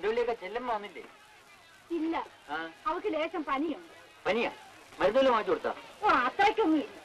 കുണ്ടുവിലേക്ക് ചെല്ലമ്മ വന്നില്ലേ? ഇല്ല, അവക്ക് ലേശം പനിയുണ്ട്. പനിയാ? മരുന്നെല്ലാം വാങ്ങിച്ചു കൊടുത്താ? ഓ, അത്രയ്ക്കൊന്നും ഇല്ല.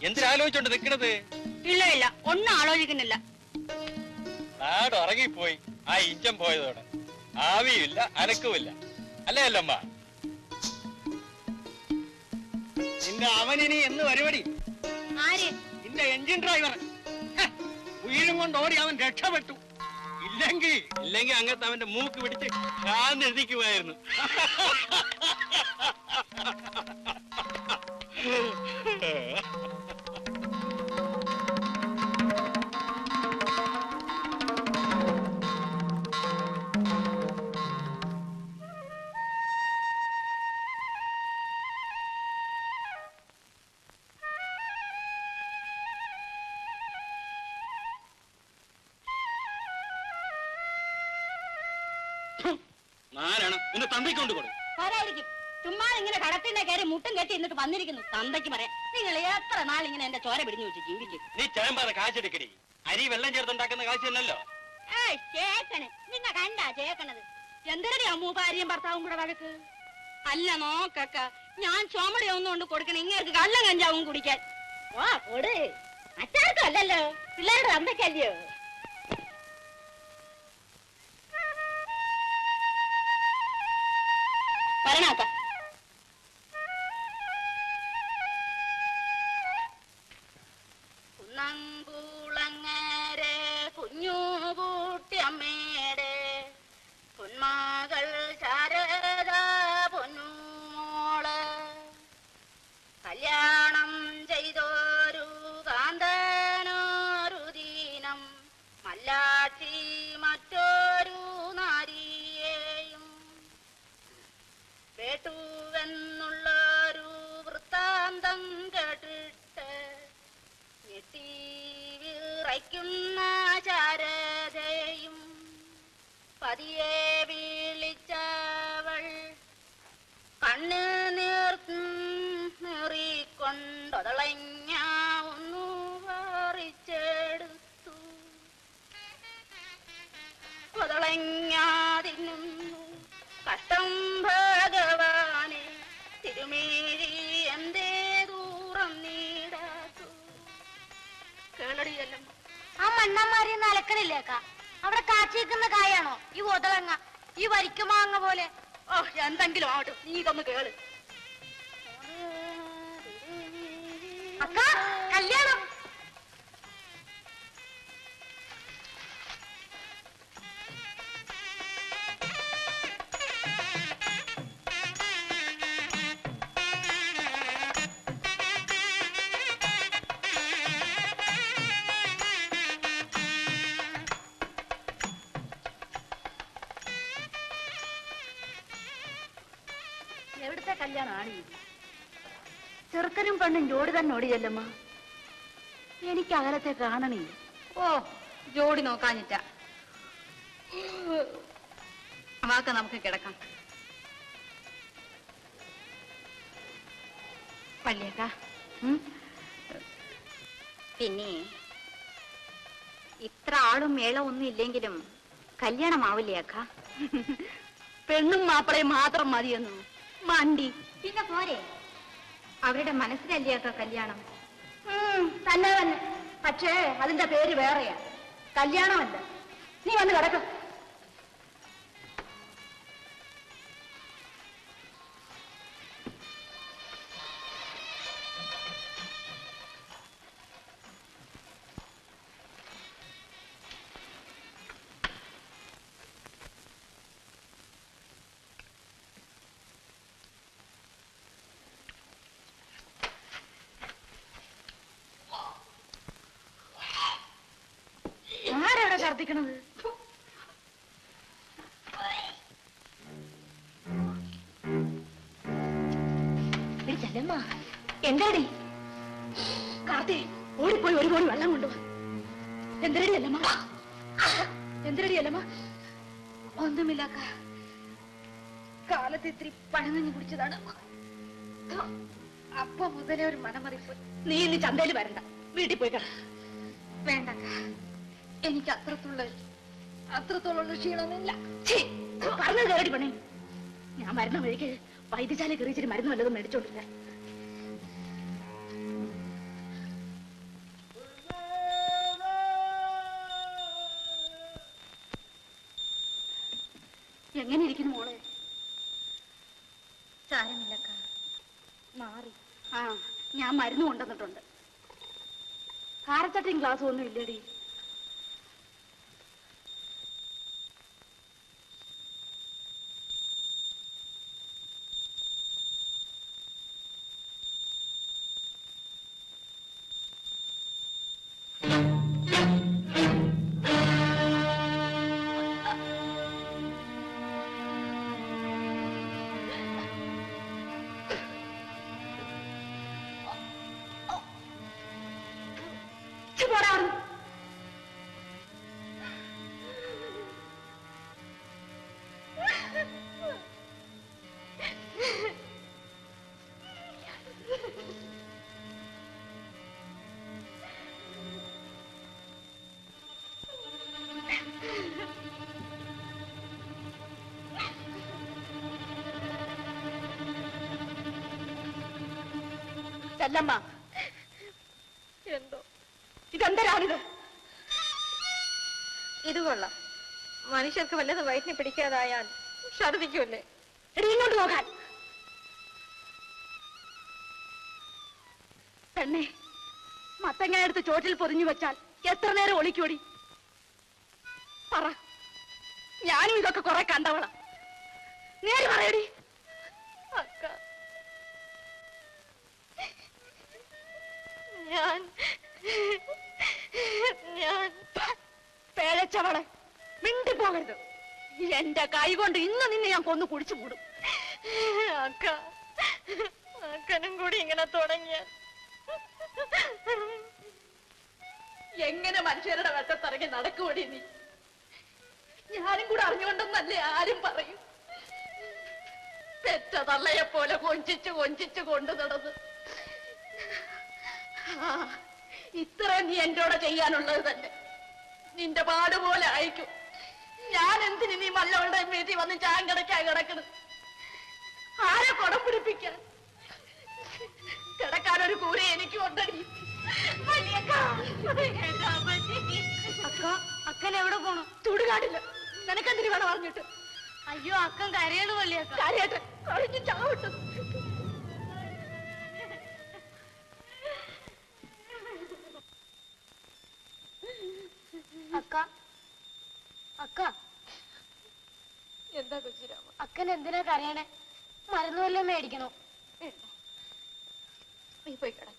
എന്തിനാലോചിച്ചോണ്ട് നിക്കണത്? ഇല്ല ഇല്ല, ഒന്നും ആലോചിക്കുന്നില്ല. നാട് ഉറങ്ങിപ്പോയി ആ ഇഞ്ചം പോയതോടെ. ആവിയുമില്ല അനക്കുമില്ല, അല്ലേ അല്ലമ്മ? നിന്റെ അവനിനി എന്ന് പരിപാടി? നിന്റെ എഞ്ചിൻ ഡ്രൈവർ വീഴും കൊണ്ട് ഓടി അവൻ രക്ഷപ്പെട്ടു. ഇല്ലെങ്കിൽ അങ്ങനത്തെ അവന്റെ മൂക്ക് പിടിച്ച് ശാന്തിരിക്കുമായിരുന്നു. ചുമ്മാ ഇങ്ങനെ കടത്തിന്റെ കയറി മുട്ടും കെട്ടി എന്നിട്ട് വന്നിരിക്കുന്നു. തന്തയ്ക്ക് പറയാം, നിങ്ങൾ എത്ര നാൾ ഇങ്ങനെ എന്റെ ചോര പിടിഞ്ഞു വെച്ച് ജീവിക്കും? നീ ചേമ്പാറ കാശെടുക്കടി. അരി വെള്ളം ചേർത്തുണ്ടാക്കുന്ന കാശല്ലല്ലോ. ചേക്കണ് നിങ്ങ കണ്ടാ ചേക്കണത്? എന്തിനാ അമ്മൂ ഭാര്യയും ഭർത്താവും കൂടെ വഴക്ക്? അല്ല നോക്കക്ക, ഞാൻ ചുമടയൊന്നും കൊണ്ട് കൊടുക്കണ ഇങ്ങനെ കള്ളം കഞ്ചാവും കുടിക്കാൻ. വാ കൊട്, മറ്റാർക്കും അല്ലല്ലോ, പിള്ളേരുടെ തന്തയ്ക്കല്ലയോ. വരണാക്ക. കുന്നംകുളങ്ങരെ കുഞ്ഞുകൂട്ടിയമ്മേടെ പൊന്മകൾ ശാരദ പൊന്നുമോള് കല്യാണം ചെയ്തൊരു കാന്തനൊരു ദീനം മല്ലാക്ഷി മറ്റൊരു നാരിയെയും കേട്ടുവെന്നുള്ളൊരു വൃത്താന്തം കേട്ടിട്ട് ഞെട്ടി വിറയ്ക്കുന്ന ശാരദയും പതിയെ വിളിച്ചവൾ കണ്ണ് നീറിക്കൊണ്ടൊതളഞ്ഞ ഒന്നു പറിച്ചെടുത്തു. ഒതളഞ്ഞാതിന്നു കഷ്ടം ഭഗവാനെ, തിരുമേരി എന്തേ ദൂരം നീടാത്തു. കേളടിയല്ലോ ആ മണ്ണന്മാരെ അലക്കണില്ലേക്ക? അവിടെ കാച്ചിരിക്കുന്ന കായാണോ ഈ ഒതളങ്ങ, ഈ വരിക്കുമാങ്ങ പോലെ? ഓ, എന്തെങ്കിലും ആവട്ടെ, നീ ഇതൊന്ന് കേള്. അക്ക, കല്യാണം. എവിടുത്തെ കല്യാണമാണ് ഇത്? ചെറുക്കനും പെണ്ണും ജോഡി തന്നെ ഓടിയല്ലമ്മ. എനിക്ക് അകലത്തെ കാണണേ. ഓ, ജോഡി നോക്കാഞ്ഞിട്ട വാക്ക, നമുക്ക് കിടക്കാം. പള്ളിയക്ക, പിന്നെ ഇത്ര ആളും മേളം ഒന്നും ഇല്ലെങ്കിലും കല്യാണമാവില്ലേ അക്ക? പെണ്ണും മാപ്പിളയും മാത്രം മതിയെന്നു മണ്ടി. പിന്നെ പോരെ, അവരുടെ മനസ്സിലല്ലേ അക്ക കല്യാണം? തന്നെ തന്നെ, പക്ഷേ അതിന്റെ പേര് വേറെയാ, കല്യാണമല്ല. നീ വന്ന് കിടക്ക. ആരാണ് ഛർദിക്കണത്? പിടിച്ച ചെല്ലമ്മ എന്താടി കാർത്തി ഓടിപ്പോയി ഒരു കോടി വെള്ളം കൊണ്ടുവാ. എന്തരടി അല്ലമ്മ? എന്തരടി അല്ലമ്മ? ഒന്നുമില്ല, കാലത്ത് ഇത്തിരി പഴങ്ങഞ്ഞു കുടിച്ചതാണ്. അപ്പൊ മുതലേ ഒരു മനമറിപ്പ്. നീ ഇനി ചന്തയിൽ വരണ്ട, വീട്ടിൽ പോയി കിട. വേണ്ട, എനിക്ക് അത്രത്തോളം ക്ഷീണമൊന്നുമില്ല. പറഞ്ഞത് കേരടി പണി. ഞാൻ മരുന്ന് വഴിക്ക് വൈദ്യശാല കയറിച്ചിട്ട് മരുന്ന് വല്ലതും മേടിച്ചോണ്ടില്ല. എങ്ങനെ ഇരിക്കുന്നു മോളെ? സാരമില്ലക്ക, മാറി. ആ, ഞാൻ മരുന്ന് കൊണ്ടുവന്നിട്ടുണ്ട്. കാരച്ചട്ടയും ഗ്ലാസ്സും ഒന്നും ഇല്ലടി. ചെല്ലമ്മ, എന്തോ ഇതെന്തരാണിത്? ഇത് കൊള്ളാം. മനുഷ്യർക്ക് വല്ലതും വയറ്റിനെ പിടിക്കാതായാൽ ഛർദിക്കൂല്ലേ? ഇങ്ങോട്ട് നോക്കാൻ. പെണ്ണെ, മത്തങ്ങനെ എടുത്ത് ചോട്ടിൽ പൊതിഞ്ഞു വെച്ചാൽ എത്ര നേരം ഒളിക്കോടി? പറ, ഞാനും ഇതൊക്കെ കുറെ കണ്ടവളാ. നേര് പറയടി. അക്ക, ഞാൻ പേഴച്ചവളെ, മിണ്ടിപ്പോകരുത്. എന്റെ കൈ കൊണ്ട് ഇന്ന് നിന്നെ ഞാൻ കൊന്നു കുടിച്ചു മൂടും. അക്ക, അക്കനും കൂടി ഇങ്ങനെ തുടങ്ങിയ എങ്ങനെ മനുഷ്യരുടെ വെട്ടത്തിറങ്ങി നടക്കുവടി നീ? ഞാനും കൂടെ അറിഞ്ഞുകൊണ്ടെന്നല്ലേ ആരും പറയും. പെറ്റ തള്ളയെ പോലെ കൊഞ്ചിച്ചു കൊണ്ടു നടന്ന് ഇത്ര നീ എന്നോട് ചെയ്യാനുള്ളത് തന്നെ. നിന്റെ പാടുപോലെ അയക്കും. ഞാൻ എന്തിനു നീ മല്ലവളുടെ വീട്ടിൽ വന്ന് ചാങ്കടക്കായി കിടക്കണം? ആരെ കുടം പിടിപ്പിക്കാൻ? കിടക്കാനൊരു കൂര എനിക്ക് കൊണ്ടടി. അക്കൻ എവിടെ പോണു? ചൂടുകാടില്ല. നിനക്കെന്തിനു വേണം പറഞ്ഞിട്ട്? അയ്യോ, അക്കൻ കരയാണ് വള്ളിയക്ക. കാര്യായിട്ട് കഴിഞ്ഞു ചാവട്ടു. അക്ക, അക്ക, എന്താ കൊച്ചിരാമ? അക്കൻ എന്തിനാ കരയണേ? മരുന്ന് വല്ലതും മേടിക്കണോ? നീ പോയി കിടന്നു.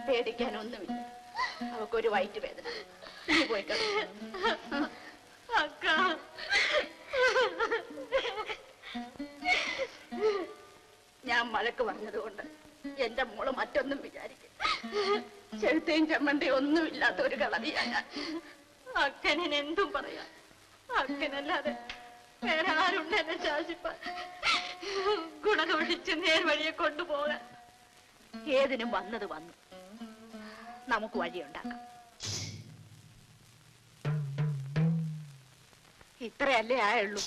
പേടിക്കാനൊന്നുമില്ല. അവക്കൊരു വയറ്റ് വേദന. നീ പോയി കിടന്നു. അക്ക, ഞാൻ മഴക്ക് പറഞ്ഞതുകൊണ്ട് എന്റെ മോള് മറ്റൊന്നും വിചാരിക്കും. ചെഴുത്തയും ചെമ്മണ്ടയും ഒന്നുമില്ലാത്ത ഒരു കളവിയാ ഞാൻ. അക്കനെ എന്തും പറയാം. അക്കനല്ലാതെ വേറെ ആരുണ്ട് എന്നെ ശാസിപ്പാൻ? ഗുണദോഷിച്ച് നേർവഴിയെ കൊണ്ടുപോകാൻ. ഏതിനും വന്നത് വന്നു. നമുക്ക് വഴിയുണ്ടാക്കാം. ഇത്രയല്ലേ ആയുള്ളൂ.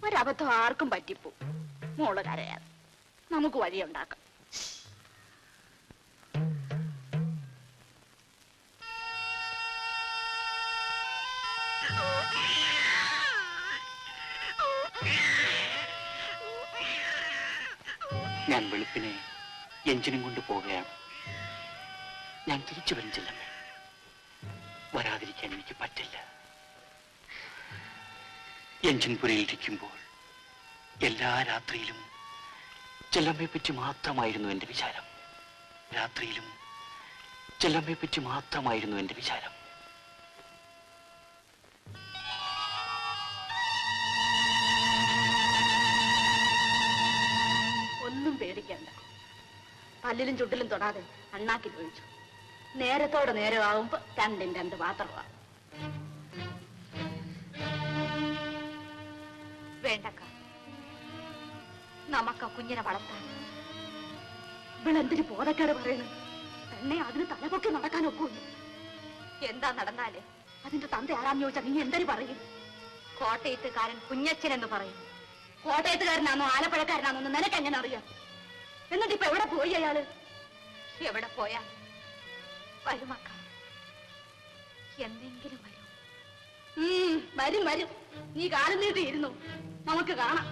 ഒരബദ്ധം ആർക്കും പറ്റിപ്പോ. മോള് കരയാതെ നമുക്ക് വഴിയുണ്ടാക്കാം. ഞാൻ വെളുപ്പിനെ എഞ്ചിനും കൊണ്ട് പോവുകയാണ്. ഞാൻ തിരിച്ചു വരും ചെല്ലമ്മേ. വരാതിരിക്കാൻ എനിക്ക് പറ്റില്ല. എഞ്ചിൻ പുരയിലിരിക്കുമ്പോൾ എല്ലാ രാത്രിയിലും ചെല്ലമ്മയെപ്പറ്റി മാത്രമായിരുന്നു എന്റെ വിചാരം. രാത്രിയിലും ചെല്ലമ്മയെപ്പറ്റി മാത്രമായിരുന്നു എന്റെ വിചാരം. ഒന്നും പേടിക്കണ്ട. പല്ലിലും ചുണ്ടിലും തൊടാതെ അണ്ണാക്കി ഒഴിച്ചു. നേരത്തോടെ നേരമാകുമ്പോ രണ്ടും രണ്ട് പാത്രമാണ്. വേണ്ടക്ക, നമുക്ക് കുഞ്ഞിനെ വളർത്താൻ. ഇവളെന്തിന് ബോധക്കേട് പറയുന്നു? എന്നെ അതിന് തലപൊക്കി നടക്കാൻ ഒക്കുന്നു. എന്താ നടന്നാല് അതിന്റെ തന്ത ആരാന്ന് ചോദിച്ചാൽ നീ എന്തൊരു പറയും? കോട്ടയത്തുകാരൻ കുഞ്ഞച്ചൻ എന്ന് പറയും. കോട്ടയത്തുകാരനാണോ ആലപ്പുഴക്കാരനാണോ എന്ന് നിനക്ക് എങ്ങനെ അറിയാം? എന്നിട്ട് ഇപ്പൊ എവിടെ പോയി അയാള്? എവിടെ പോയാ വരുമക്ക? എന്തെങ്കിലും വരും. വരും വരും. നീ കാലം നീട്ടിയിരുന്നു, നമുക്ക് കാണാം.